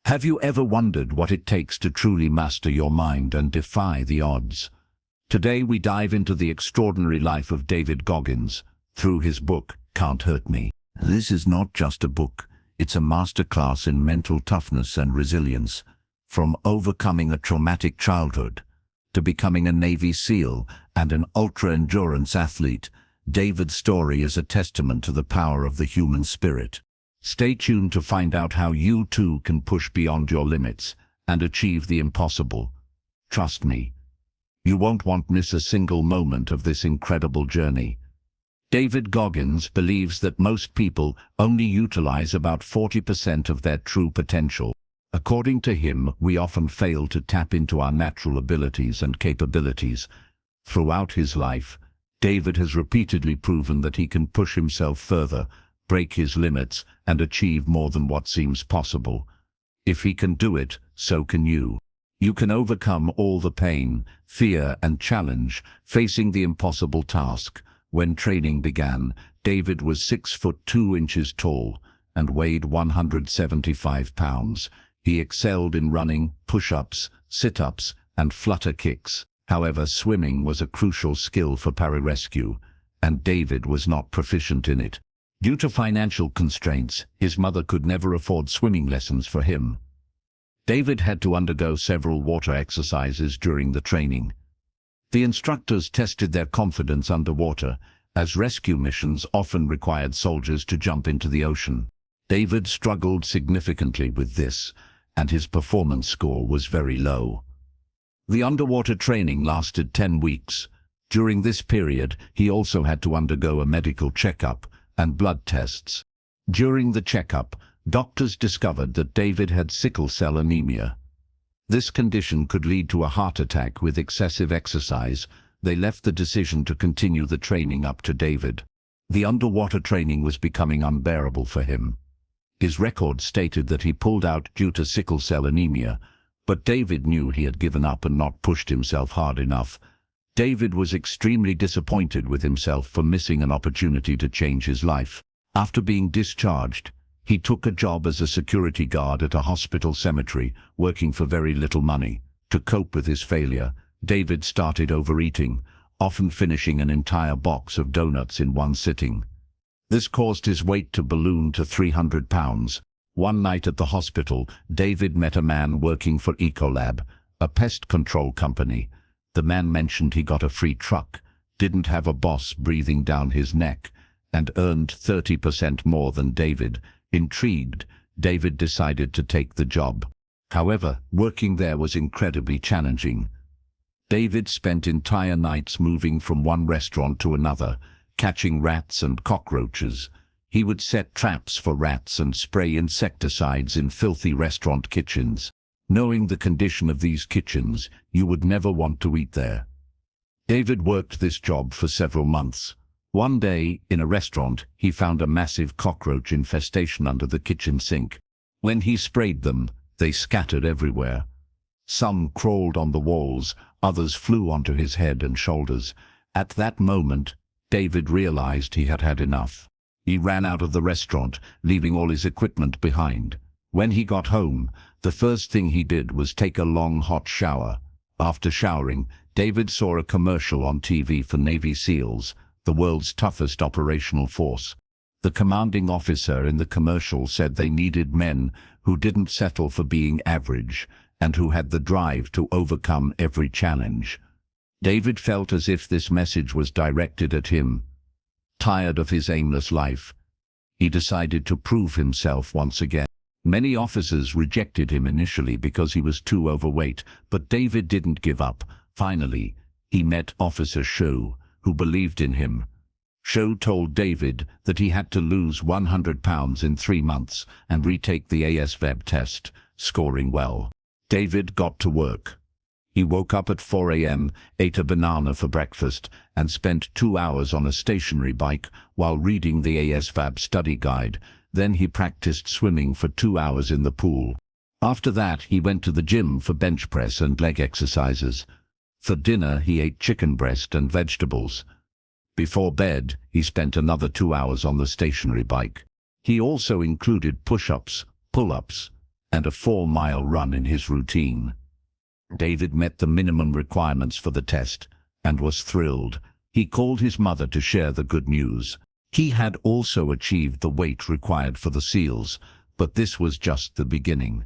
Have you ever wondered what it takes to truly master your mind and defy the odds? Today we dive into the extraordinary life of David Goggins through his book, Can't Hurt Me. This is not just a book, it's a masterclass in mental toughness and resilience. From overcoming a traumatic childhood to becoming a Navy SEAL and an ultra-endurance athlete, David's story is a testament to the power of the human spirit. Stay tuned to find out how you too can push beyond your limits and achieve the impossible. Trust me, you won't want to miss a single moment of this incredible journey. David Goggins believes that most people only utilize about 40% of their true potential. According to him, we often fail to tap into our natural abilities and capabilities. Throughout his life, David has repeatedly proven that he can push himself further, break his limits, and achieve more than what seems possible. If he can do it, so can you. You can overcome all the pain, fear, and challenge facing the impossible task. When training began, David was 6 foot 2 inches tall and weighed 175 pounds. He excelled in running, push-ups, sit-ups, and flutter kicks. However, swimming was a crucial skill for pararescue, and David was not proficient in it. Due to financial constraints, his mother could never afford swimming lessons for him. David had to undergo several water exercises during the training. The instructors tested their confidence underwater, as rescue missions often required soldiers to jump into the ocean. David struggled significantly with this, and his performance score was very low. The underwater training lasted 10 weeks. During this period, he also had to undergo a medical checkup and blood tests. During the checkup, doctors discovered that David had sickle cell anemia. This condition could lead to a heart attack with excessive exercise. They left the decision to continue the training up to David. The underwater training was becoming unbearable for him. His record stated that he pulled out due to sickle cell anemia, but David knew he had given up and not pushed himself hard enough. David was extremely disappointed with himself for missing an opportunity to change his life. After being discharged, he took a job as a security guard at a hospital cemetery, working for very little money. To cope with his failure, David started overeating, often finishing an entire box of donuts in one sitting. This caused his weight to balloon to 300 pounds. One night at the hospital, David met a man working for Ecolab, a pest control company. The man mentioned he got a free truck, didn't have a boss breathing down his neck, and earned 30% more than David. Intrigued, David decided to take the job. However, working there was incredibly challenging. David spent entire nights moving from one restaurant to another, catching rats and cockroaches. He would set traps for rats and spray insecticides in filthy restaurant kitchens. Knowing the condition of these kitchens, you would never want to eat there. David worked this job for several months. One day, in a restaurant, he found a massive cockroach infestation under the kitchen sink. When he sprayed them, they scattered everywhere. Some crawled on the walls, others flew onto his head and shoulders. At that moment, David realized he had had enough. He ran out of the restaurant, leaving all his equipment behind. When he got home, the first thing he did was take a long hot shower. After showering, David saw a commercial on TV for Navy SEALs, the world's toughest operational force. The commanding officer in the commercial said they needed men who didn't settle for being average and who had the drive to overcome every challenge. David felt as if this message was directed at him. Tired of his aimless life, he decided to prove himself once again. Many officers rejected him initially because he was too overweight, but David didn't give up. Finally, he met Officer Sho, who believed in him. Sho told David that he had to lose 100 pounds in 3 months and retake the ASVAB test, scoring well. David got to work. He woke up at 4 a.m., ate a banana for breakfast, and spent 2 hours on a stationary bike while reading the ASVAB study guide. Then he practiced swimming for 2 hours in the pool. After that, he went to the gym for bench press and leg exercises. For dinner, he ate chicken breast and vegetables. Before bed, he spent another 2 hours on the stationary bike. He also included push-ups, pull-ups, and a 4-mile run in his routine. David met the minimum requirements for the test and was thrilled. He called his mother to share the good news. He had also achieved the weight required for the SEALs, but this was just the beginning.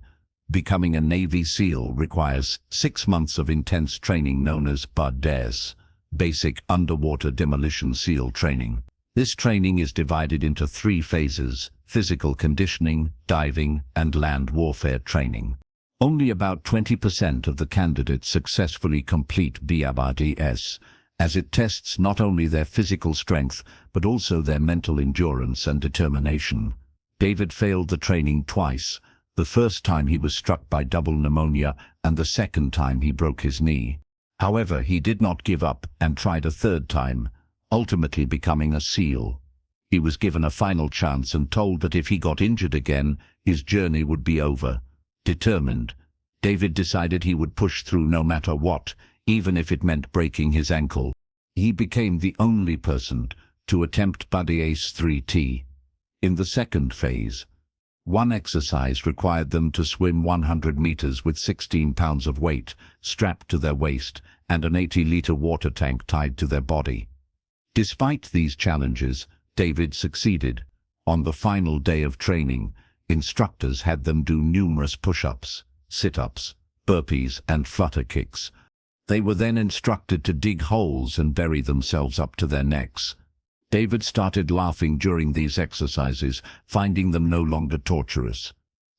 Becoming a Navy SEAL requires 6 months of intense training known as BUD/DES, Basic Underwater Demolition SEAL Training. This training is divided into 3 phases: physical conditioning, diving, and land warfare training. Only about 20% of the candidates successfully complete BUD/DES, as it tests not only their physical strength, but also their mental endurance and determination. David failed the training twice. The first time he was struck by double pneumonia, and the second time he broke his knee. However, he did not give up and tried a third time, ultimately becoming a SEAL. He was given a final chance and told that if he got injured again, his journey would be over. Determined, David decided he would push through no matter what, even if it meant breaking his ankle. He became the only person to attempt BUD/DES 3T. In the second phase, one exercise required them to swim 100 meters with 16 pounds of weight strapped to their waist and an 80-liter water tank tied to their body. Despite these challenges, David succeeded. On the final day of training, instructors had them do numerous push-ups, sit-ups, burpees, and flutter kicks. They were then instructed to dig holes and bury themselves up to their necks. David started laughing during these exercises, finding them no longer torturous.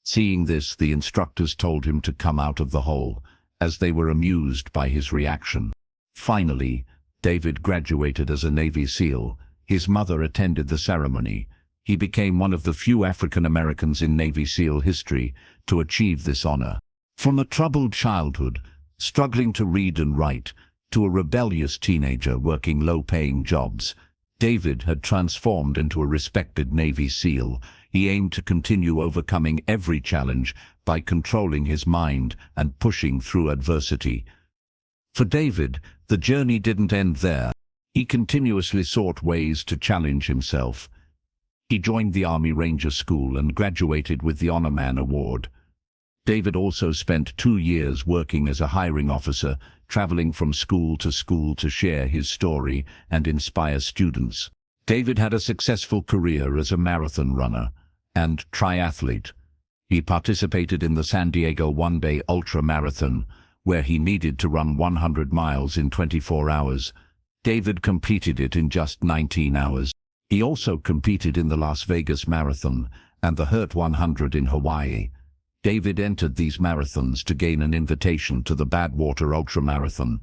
Seeing this, the instructors told him to come out of the hole, as they were amused by his reaction. Finally, David graduated as a Navy SEAL. His mother attended the ceremony. He became one of the few African Americans in Navy SEAL history to achieve this honor. From a troubled childhood, struggling to read and write, to a rebellious teenager working low-paying jobs, David had transformed into a respected Navy SEAL. He aimed to continue overcoming every challenge by controlling his mind and pushing through adversity. For David, the journey didn't end there. He continuously sought ways to challenge himself. He joined the Army Ranger School and graduated with the Honor Man Award. David also spent 2 years working as a hiring officer, traveling from school to share his story and inspire students. David had a successful career as a marathon runner and triathlete. He participated in the San Diego one-day ultra marathon, where he needed to run 100 miles in 24 hours. David completed it in just 19 hours. He also competed in the Las Vegas Marathon and the Hurt 100 in Hawaii. David entered these marathons to gain an invitation to the Badwater Ultramarathon.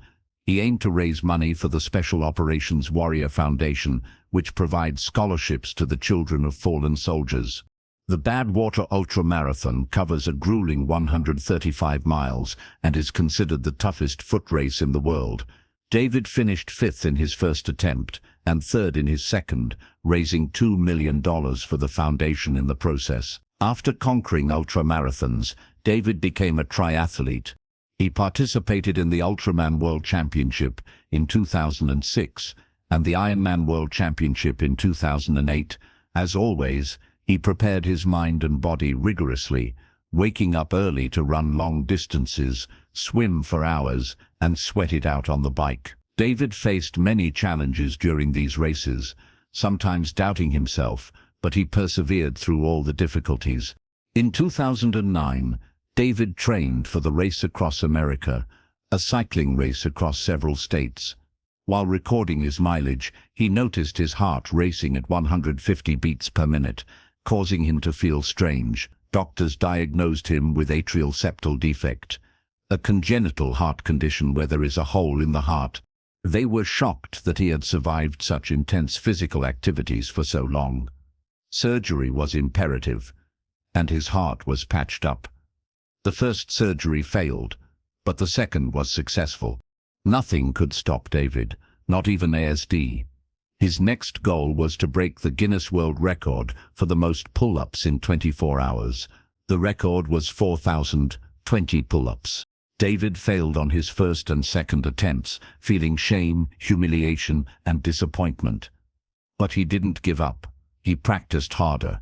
He aimed to raise money for the Special Operations Warrior Foundation, which provides scholarships to the children of fallen soldiers. The Badwater Ultramarathon covers a grueling 135 miles and is considered the toughest foot race in the world. David finished 5th in his first attempt and 3rd in his second, raising $2 million for the foundation in the process. After conquering ultramarathons, David became a triathlete. He participated in the Ultraman World Championship in 2006 and the Ironman World Championship in 2008. As always, he prepared his mind and body rigorously, waking up early to run long distances, swim for hours, and sweat it out on the bike. David faced many challenges during these races, sometimes doubting himself, but he persevered through all the difficulties. In 2009, David trained for the Race Across America, a cycling race across several states. While recording his mileage, he noticed his heart racing at 150 beats per minute, causing him to feel strange. Doctors diagnosed him with atrial septal defect, a congenital heart condition where there is a hole in the heart. They were shocked that he had survived such intense physical activities for so long. Surgery was imperative, and his heart was patched up. The first surgery failed, but the second was successful. Nothing could stop David, not even ASD. His next goal was to break the Guinness World Record for the most pull-ups in 24 hours. The record was 4,020 pull-ups. David failed on his first and second attempts, feeling shame, humiliation, and disappointment. But he didn't give up. He practiced harder,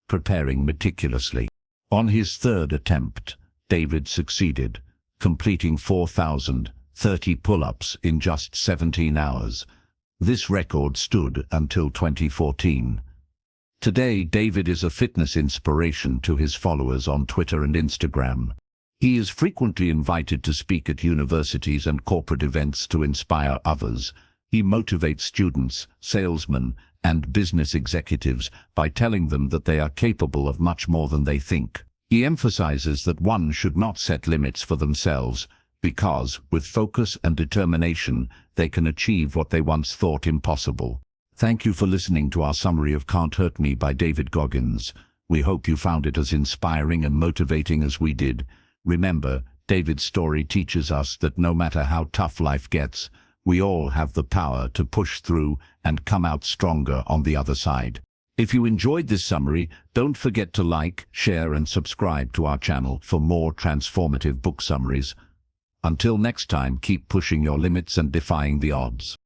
preparing meticulously. On his third attempt, David succeeded, completing 4,030 pull-ups in just 17 hours. This record stood until 2014. Today, David is a fitness inspiration to his followers on Twitter and Instagram. He is frequently invited to speak at universities and corporate events to inspire others. He motivates students, salesmen, and business executives by telling them that they are capable of much more than they think. He emphasizes that one should not set limits for themselves because, with focus and determination, they can achieve what they once thought impossible. Thank you for listening to our summary of Can't Hurt Me by David Goggins. We hope you found it as inspiring and motivating as we did. Remember, David's story teaches us that no matter how tough life gets, we all have the power to push through and come out stronger on the other side. If you enjoyed this summary, don't forget to like, share, and subscribe to our channel for more transformative book summaries. Until next time, keep pushing your limits and defying the odds.